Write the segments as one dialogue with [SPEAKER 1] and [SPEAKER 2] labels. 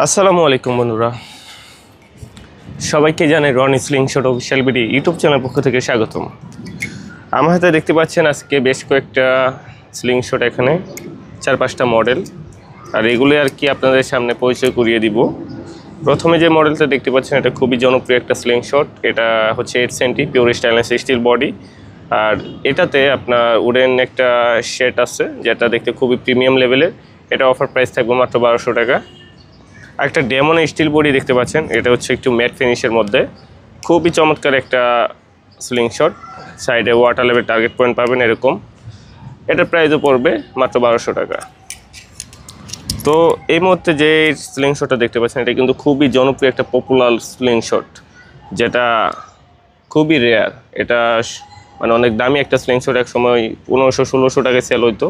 [SPEAKER 1] আসসালামু আলাইকুম বন্ধুরা, সবাইকে জানাই Ron slingshot official BD YouTube channel পক্ষ থেকে স্বাগতম। আমার হাতে দেখতে পাচ্ছেন আজকে বেশ কয়েকটা স্লিংশট, এখানে 4-5টা মডেল, আর এগুলো আর কি আপনাদের সামনে পরিচয় করিয়ে দিব। প্রথমে যে মডেলটা দেখতে পাচ্ছেন এটা খুবই জনপ্রিয় একটা স্লিংশট। এটা হচ্ছে 8 সেন্টি পিওর স্টেনলেস স্টিল বডি, আর এটাতে আপনার উডেন একটা শেড আছে যেটা দেখতে খুবই প্রিমিয়াম লেভেলের। এটা অফার প্রাইস থাকবে মাত্র 1200 টাকা। একটা ডেমন স্টিল বডি দেখতে পাচ্ছেন, এটা হচ্ছে একটু ম্যাট ফিনিশের মধ্যে, খুবই চমৎকার একটা স্লিংশট। সাইডে ওয়াটার লেভেল টার্গেট পয়েন্ট পাবেন এরকম। এটার প্রাইসও পড়বে মাত্র 1200 টাকা। তো এই মুহূর্তে যে স্লিংশটটা দেখতে পাচ্ছেন এটা কিন্তু খুবই জনপ্রিয় একটা পপুলার স্লিংশট, যেটা খুবই রেয়ার। এটা মানে অনেক দামি একটা স্লিংশট, এক সময় 1500-1600 টাকায় সেল হইতো,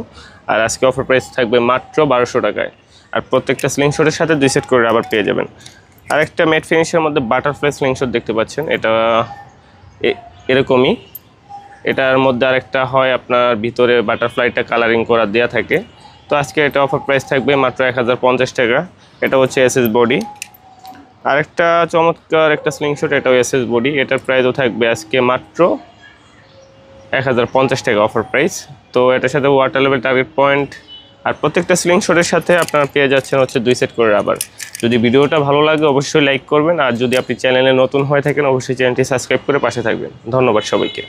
[SPEAKER 1] আর আজকে অফার প্রাইস থাকবে মাত্র 1200 টাকায়। আর প্রত্যেকটা স্লিংশটের সাথে 2 সেট করে আবার পেয়ে যাবেন। আর একটা ম্যাট ফিনিশের মধ্যে বাটারফ্লাই স্লিংশট দেখতে পাচ্ছেন, এটা এরকমই। এটার মধ্যে আরেকটা হয় আপনার ভিতরে বাটারফ্লাইটা কালারিং করা দেওয়া থাকে। তো আজকে এটা অফার প্রাইস থাকবে মাত্র 1050 টাকা। এটা হচ্ছে এসএস বডি। আরেকটা চমৎকার একটা স্লিংশট, এটাও এসএস বডি। এটার প্রাইসও থাকবে আজকে মাত্র 1050 টাকা অফার প্রাইস। তো এটার সাথে ওয়াটার লেভেল টার্গেট পয়েন্ট, আর প্রত্যেকটা স্লিংশটের সাথে আপনারা পেয়ে যাচ্ছেন হচ্ছে 2 সেট করে রাবার। যদি ভিডিওটা ভালো লাগে অবশ্যই লাইক করবেন, আর যদি আপনি চ্যানেলে নতুন হয়ে থাকেন অবশ্যই চ্যানেলটি সাবস্ক্রাইব করে পাশে থাকবেন। ধন্যবাদ সবাইকে।